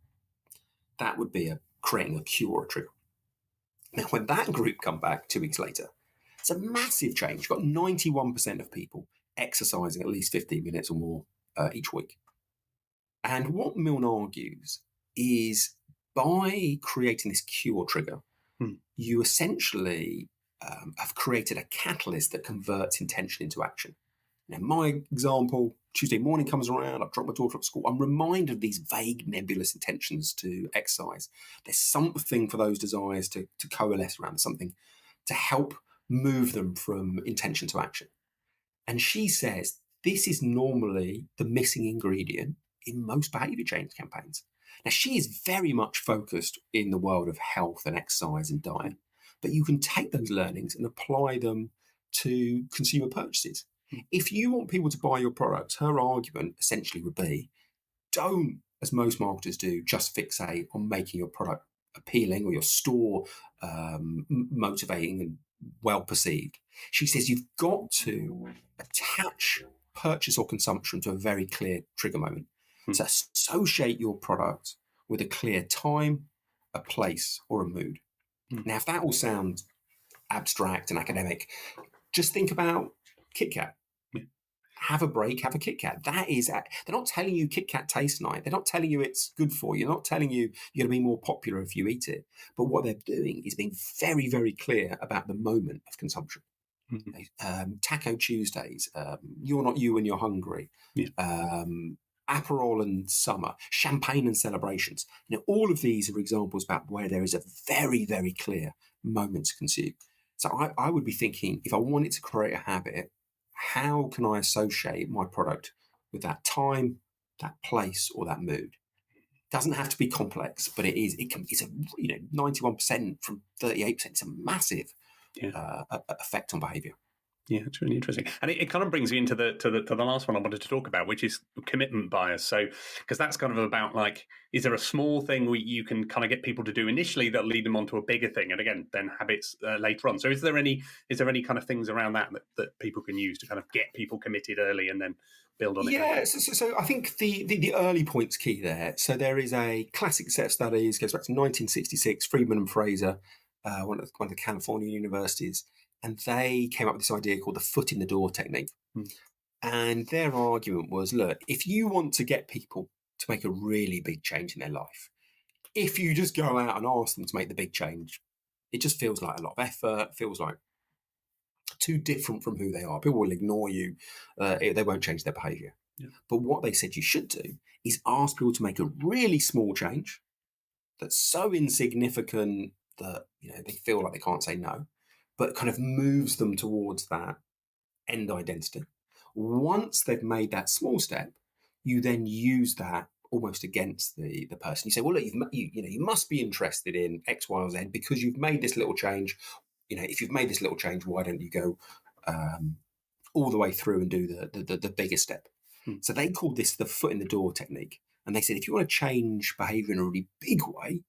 That would be creating a cue or a trigger. Now, when that group come back 2 weeks later, it's a massive change. You've got 91% of people exercising at least 15 minutes or more each week. And what Milne argues is by creating this cue or trigger, you essentially have created a catalyst that converts intention into action. Now, my example, Tuesday morning comes around, I've dropped my daughter at school, I'm reminded of these vague, nebulous intentions to exercise. There's something for those desires to coalesce around, something to help move them from intention to action. And she says this is normally the missing ingredient in most behavior change campaigns. Now, she is very much focused in the world of health and exercise and diet, but you can take those learnings and apply them to consumer purchases. If you want people to buy your products, her argument essentially would be, don't, as most marketers do, just fixate on making your product appealing or your store motivating and well perceived. She says you've got to attach purchase or consumption to a very clear trigger moment. So associate your product with a clear time, a place, or a mood. Now, if that all sounds abstract and academic, just think about Kit Kat. Have a break, have a Kit Kat. That is, they're not telling you Kit Kat tastes nice. They're not telling you it's good for you. They're not telling you you're going to be more popular if you eat it. But what they're doing is being very, very clear about the moment of consumption. Taco Tuesdays, You're Not You When You're Hungry, Aperol and summer, champagne and celebrations. All of these are examples about where there is a very, very clear moment to consume. So I would be thinking, if I wanted to create a habit, how can I associate my product with that time, that place, or that mood? It doesn't have to be complex, but it's a 91% from 38%. It's a massive effect on behavior. Yeah, it's really interesting, and it kind of brings you into the last one I wanted to talk about, which is commitment bias. So, because that's kind of about like, is there a small thing you can kind of get people to do initially that'll lead them onto a bigger thing, and again, then habits later on. So, is there any kind of things around that people can use to kind of get people committed early and then build on it? Yeah, so I think the early point's key there. So there is a classic set of studies, goes back to 1966, Friedman and Fraser, one of the California universities. And they came up with this idea called the foot in the door technique. And their argument was, look, if you want to get people to make a really big change in their life, If you just go out and ask them to make the big change, it just feels like a lot of effort, feels like too different from who they are. People will ignore you. They won't change their behavior. Yeah. But what they said you should do is ask people to make a really small change that's so insignificant that they feel like they can't say no, but kind of moves them towards that end identity. Once they've made that small step, you then use that almost against the person. You say, well, look, you must be interested in X, Y, or Z because you've made this little change. If you've made this little change, why don't you go all the way through and do the bigger step? So they called this the foot in the door technique. And they said, if you want to change behavior in a really big way,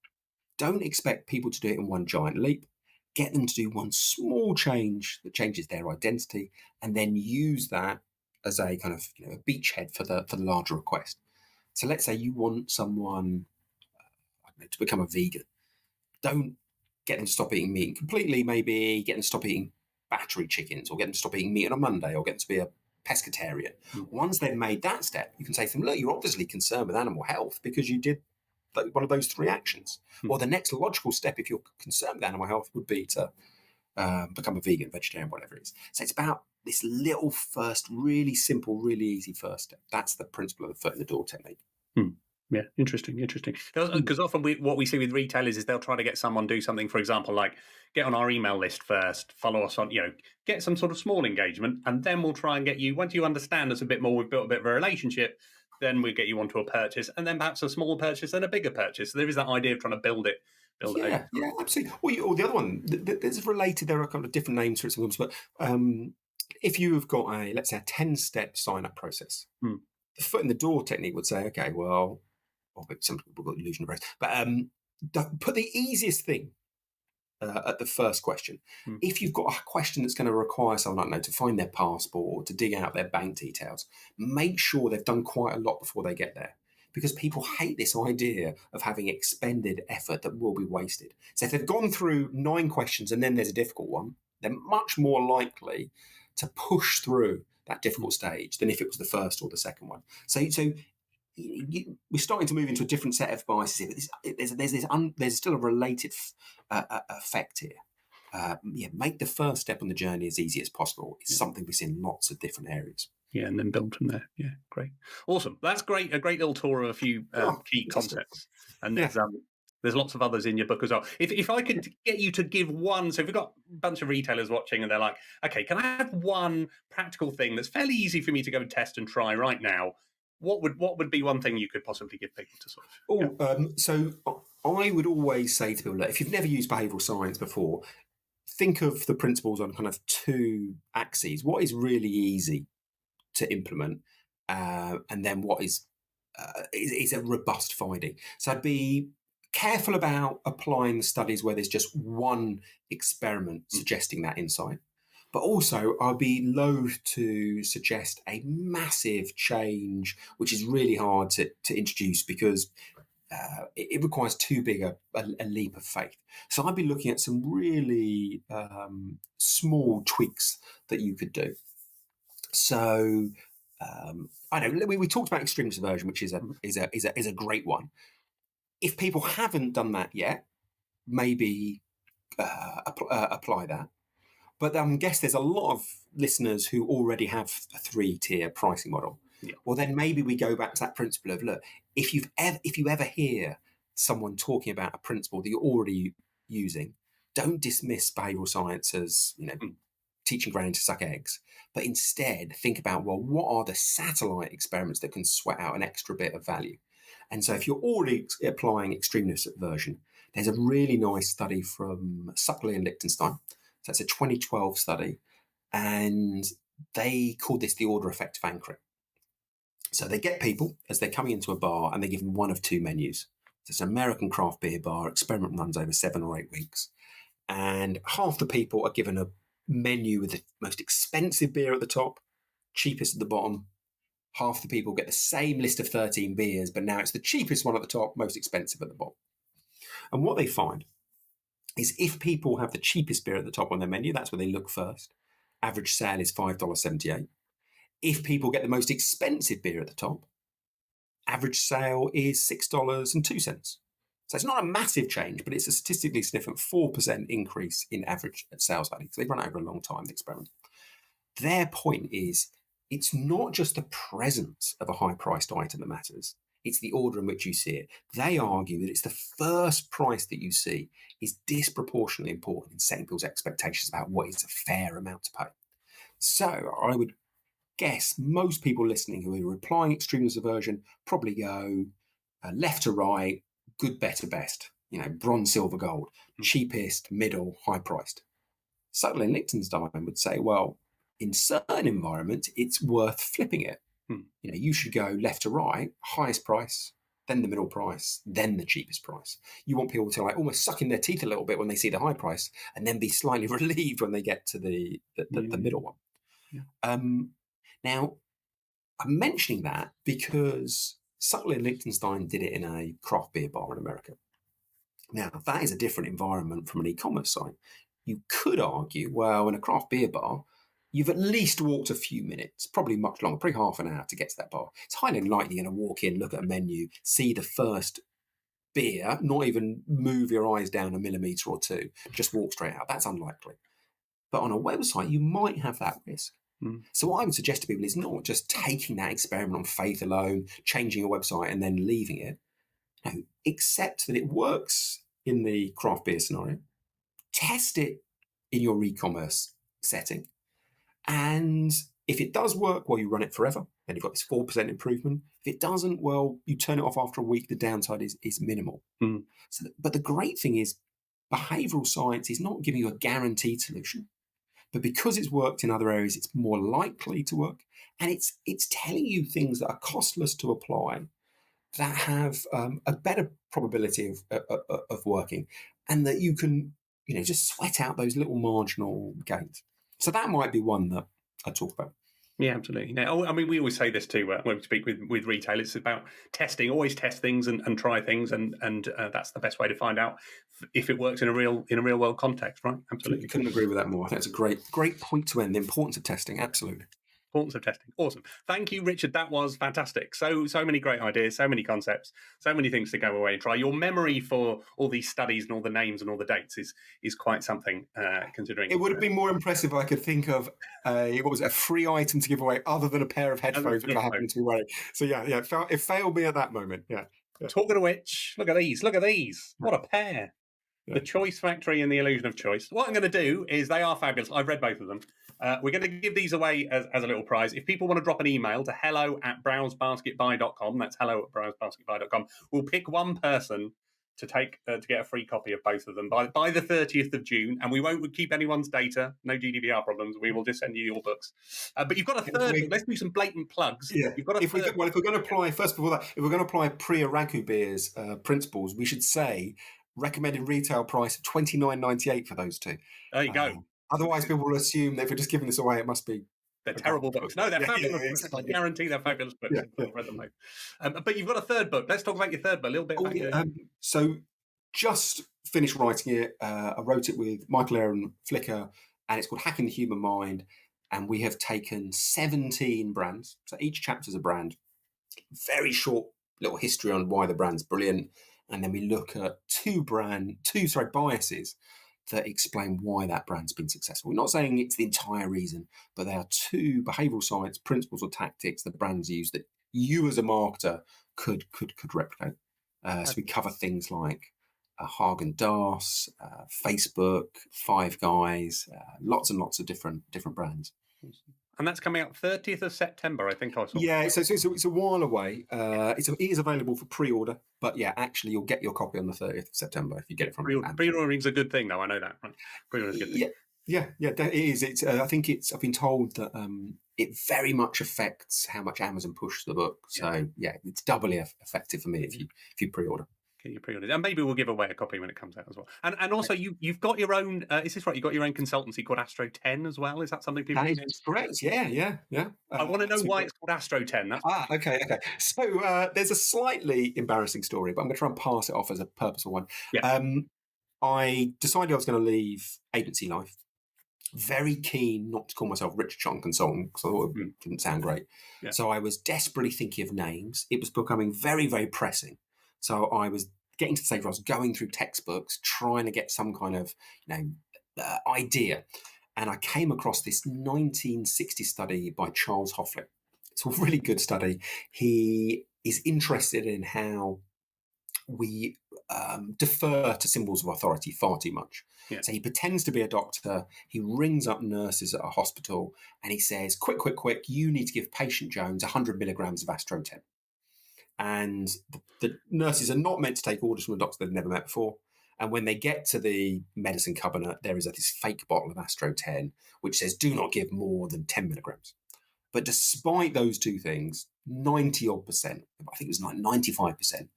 don't expect people to do it in one giant leap. Get them to do one small change that changes their identity, and then use that as a kind of a beachhead for the larger request. So let's say you want someone to become a vegan. Don't get them to stop eating meat completely. Maybe get them to stop eating battery chickens, or get them to stop eating meat on a Monday, or get them to be a pescatarian. Once they've made that step, you can say to them, look, you're obviously concerned with animal health because you did one of those 3 actions. Or the next logical step, if you're concerned with animal health, would be to become a vegan, vegetarian, whatever it is. So it's about this little first, really simple, really easy first step. That's the principle of the foot in the door technique. Yeah, interesting. Because often what we see with retailers is they'll try to get someone do something, for example, like get on our email list first, follow us on, get some sort of small engagement, and then we'll try and get you, once you understand us a bit more, we've built a bit of a relationship, then we get you onto a purchase, and then perhaps a small purchase and a bigger purchase. So there is that idea of trying to build it. Yeah, absolutely. Or the other one, there's related, there are kind of different names for it sometimes, but if you have got let's say a 10-step sign-up process, the foot in the door technique would say, okay, well, some people got illusion of race, but put the easiest thing at the first question. If you've got a question that's going to require someone, I don't know, to find their passport or to dig out their bank details, make sure they've done quite a lot before they get there. Because people hate this idea of having expended effort that will be wasted. So if they've gone through 9 questions and then there's a difficult one, they're much more likely to push through that difficult stage than if it was the first or the second one. So we're starting to move into a different set of biases here. There's still a related effect here. Make the first step on the journey as easy as possible. It's something we see in lots of different areas. Yeah, and then build from there. Yeah, great. Awesome. That's great. A great little tour of a few key concepts. And there's lots of others in your book as well. If I could get you to give one, so if we've got a bunch of retailers watching and they're like, okay, can I have one practical thing that's fairly easy for me to go and test and try right now? What would be one thing you could possibly give people to sort of? So I would always say to people, if you've never used behavioural science before, think of the principles on kind of 2 axes. What is really easy to implement, and then what is a robust finding. So I'd be careful about applying studies where there's just one experiment suggesting that insight. But also, I'd be loath to suggest a massive change, which is really hard to introduce because it requires too big a leap of faith. So I'd be looking at some really small tweaks that you could do. So I know we talked about extremes aversion, which is a great one. If people haven't done that yet, maybe apply that. But I guess there's a lot of listeners who already have a 3-tier pricing model. Yeah. Well, then maybe we go back to that principle of, look, if you ever hear someone talking about a principle that you're already using, don't dismiss behavioural science as teaching granny to suck eggs, but instead think about, well, what are the satellite experiments that can sweat out an extra bit of value? And so if you're already applying extremeness aversion, there's a really nice study from Suckley and Lichtenstein. So it's a 2012 study, and they call this the order effect of anchoring. So they get people as they're coming into a bar and they give them one of 2 menus. So it's an American craft beer bar. Experiment runs over 7 or 8 weeks. And half the people are given a menu with the most expensive beer at the top, cheapest at the bottom. Half the people get the same list of 13 beers, but now it's the cheapest one at the top, most expensive at the bottom. And what they find is if people have the cheapest beer at the top on their menu, that's where they look first. Average sale is $5.78. If people get the most expensive beer at the top, average sale is $6.02. So it's not a massive change, but it's a statistically significant 4% increase in average sales value. So they've run it over a long time, the experiment. Their point is it's not just the presence of a high-priced item that matters. It's the order in which you see it. They argue that it's the first price that you see is disproportionately important in setting people's expectations about what is a fair amount to pay. So I would guess most people listening who are applying extremism aversion probably go left to right, good, better, best, bronze, silver, gold, cheapest, middle, high priced. Sutton and Liechtenstein would say, well, in certain environments, it's worth flipping it. You should go left to right, highest price, then the middle price, then the cheapest price. You want people to almost suck in their teeth a little bit when they see the high price, and then be slightly relieved when they get to the middle one. Yeah. Now, I'm mentioning that because Sutton and Liechtenstein did it in a craft beer bar in America. Now, that is a different environment from an e-commerce site. You could argue, well, in a craft beer bar, you've at least walked a few minutes, probably much longer, probably half an hour to get to that bar. It's highly unlikely you're going to walk in, look at a menu, see the first beer, not even move your eyes down a millimetre or two, just walk straight out. That's unlikely. But on a website, you might have that risk. So what I would suggest to people is not just taking that experiment on faith alone, changing your website and then leaving it. No, accept that it works in the craft beer scenario. Test it in your e-commerce setting. And if it does work, well, you run it forever and you've got this 4% improvement. If it doesn't, well, you turn it off after a week. The downside is minimal. But the great thing is behavioral science is not giving you a guaranteed solution. But because it's worked in other areas, it's more likely to work. And it's telling you things that are costless to apply that have a better probability of working, and that you can just sweat out those little marginal gains. So that might be one that I talk about. Yeah, absolutely. Now, I mean, we always say this too when we speak with retailers. It's about testing. Always test things and try things, and that's the best way to find out if it works in a real world context, right? Absolutely. Couldn't agree with that more. I think it's a great point to end. The importance of testing, absolutely. Importance of testing. Awesome. Thank you, Richard. That was fantastic. So many great ideas, so many concepts, so many things to go away and try. Your memory for all these studies and all the names and all the dates is quite something, considering. It would have been more impressive if I could think of a free item to give away other than a pair of headphones, which I happen to be wearing. So yeah, it failed me at that moment. Yeah. Talking of which, look at these. What a pair. The Choice Factory and the Illusion of Choice. What I'm going to do is, they are fabulous. I've read both of them. We're going to give these away as a little prize. If people want to drop an email to hello@browsebasketbuy.com, that's hello@browsebasketbuy.com, we'll pick one person to get a free copy of both of them by the 30th of June, and we won't keep anyone's data. No GDPR problems. We will just send you your books. But you've got a third book. Let's do some blatant plugs. Yeah. You've got if we're going to apply, first before that, if we're going to apply pre-Araku beers principles, we should say recommended retail price of $29.98 for those two. There you go. Otherwise, people will assume that if we're just giving this away, it must be. They're terrible books. No, they're fabulous books. I guarantee they're fabulous books. I've read them both. But you've got a third book. Let's talk about your third book a little bit. So just finished writing it. I wrote it with Michael Aaron Flicker, and it's called Hacking the Human Mind. And we have taken 17 brands. So each chapter is a brand. Very short little history on why the brand's brilliant. And then we look at two biases that explain why that brand's been successful. We're not saying it's the entire reason, but there are two behavioral science principles or tactics that brands use that you as a marketer could replicate. So we cover things like Haagen-Dazs, Facebook, Five Guys, lots and lots of different brands. And that's coming out 30th of September, I think I saw. Yeah, so it's a while away. It is available for pre-order, but yeah, actually you'll get your copy on the 30th of September if you get it from Pre-ordering's a good thing, though. I know that. Right? Pre-ordering's a good thing. Yeah, it is. It's. I think it's. I've been told that it very much affects how much Amazon pushes the book. So yeah, it's doubly effective for me if you pre-order. You pre-ordered, and maybe we'll give away a copy when it comes out as well. And also, you've got your own. Is this right? You've got your own consultancy called Astro 10 as well. Is that something people? That is correct. Yeah. I want to know why it's called Astro 10. Okay. So there's a slightly embarrassing story, but I'm going to try and pass it off as a purposeful one. Yeah. I decided I was going to leave agency life. Very keen not to call myself Richard Shotton Consultant because I thought it didn't sound great. Yeah. So I was desperately thinking of names. It was becoming very, very pressing. So I was getting to the stage where I was going through textbooks, trying to get some kind of idea. And I came across this 1960 study by Charles Hoffling. It's a really good study. He is interested in how we defer to symbols of authority far too much. Yeah. So he pretends to be a doctor. He rings up nurses at a hospital and he says, quick, you need to give patient Jones 100 milligrams of Astro 10. And the nurses are not meant to take orders from a doctor they've never met before. And when they get to the medicine cabinet, there is this fake bottle of Astro 10, which says, do not give more than 10 milligrams. But despite those two things, 90-odd%, I think it was like 95%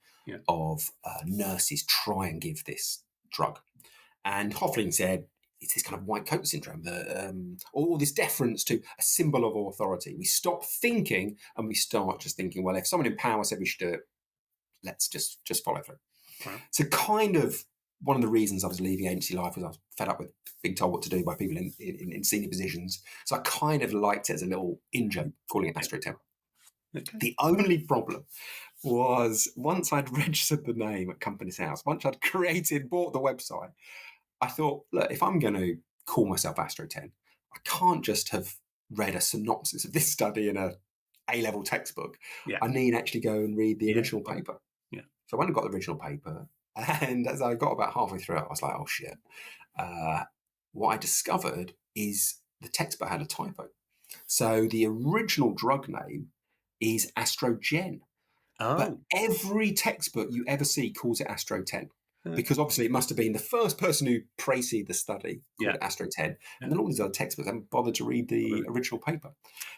of nurses try and give this drug. And Hoffling said, it's this kind of white coat syndrome, all this deference to a symbol of authority. We stop thinking and we start just thinking, well, if someone in power said we should do it, let's just follow through. Right. So kind of one of the reasons I was leaving agency life was I was fed up with being told what to do by people in senior positions. So I kind of liked it as a little in-joke, calling it Astro 10. Okay. The only problem was once I'd registered the name at Companies House, once I'd bought the website, I thought, look, if I'm going to call myself Astro 10, I can't just have read a synopsis of this study in a A-level textbook. Yeah. I need to actually go and read the original paper. Yeah. So I went and got the original paper, and as I got about halfway through it, I was like, oh, shit. What I discovered is the textbook had a typo. So the original drug name is Astrogen. Oh. But every textbook you ever see calls it Astro 10. Because obviously it must have been the first person who preceded the study called it Astro 10. And then all these other textbooks haven't bothered to read the original paper.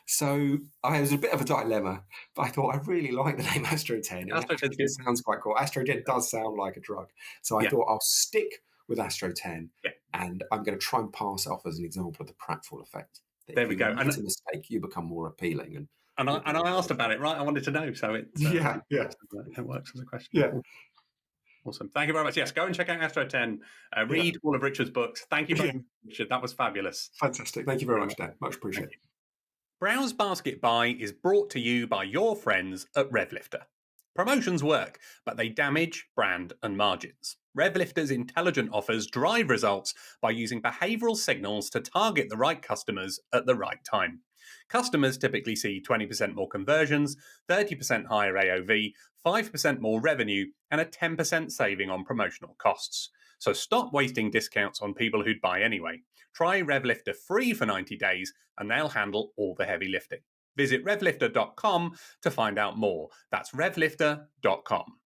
So I was a bit of a dilemma, but I thought I really like the name Astro 10. It sounds quite cool. Astro 10 does sound like a drug. So I thought I'll stick with Astro 10 and I'm going to try and pass it off as an example of the pratfall effect. There we go. If you make a mistake, you become more appealing. And I asked about it, right? I wanted to know. So it works as a question. Yeah. Awesome. Thank you very much. Yes, go and check out Astro 10. Read all of Richard's books. Thank you very much, Richard. That was fabulous. Fantastic. Thank you very much, Dan. Much appreciated. Browse Basket Buy is brought to you by your friends at RevLifter. Promotions work, but they damage brand and margins. RevLifter's intelligent offers drive results by using behavioral signals to target the right customers at the right time. Customers typically see 20% more conversions, 30% higher AOV, 5% more revenue, and a 10% saving on promotional costs. So stop wasting discounts on people who'd buy anyway. Try RevLifter free for 90 days, and they'll handle all the heavy lifting. Visit revlifter.com to find out more. That's revlifter.com.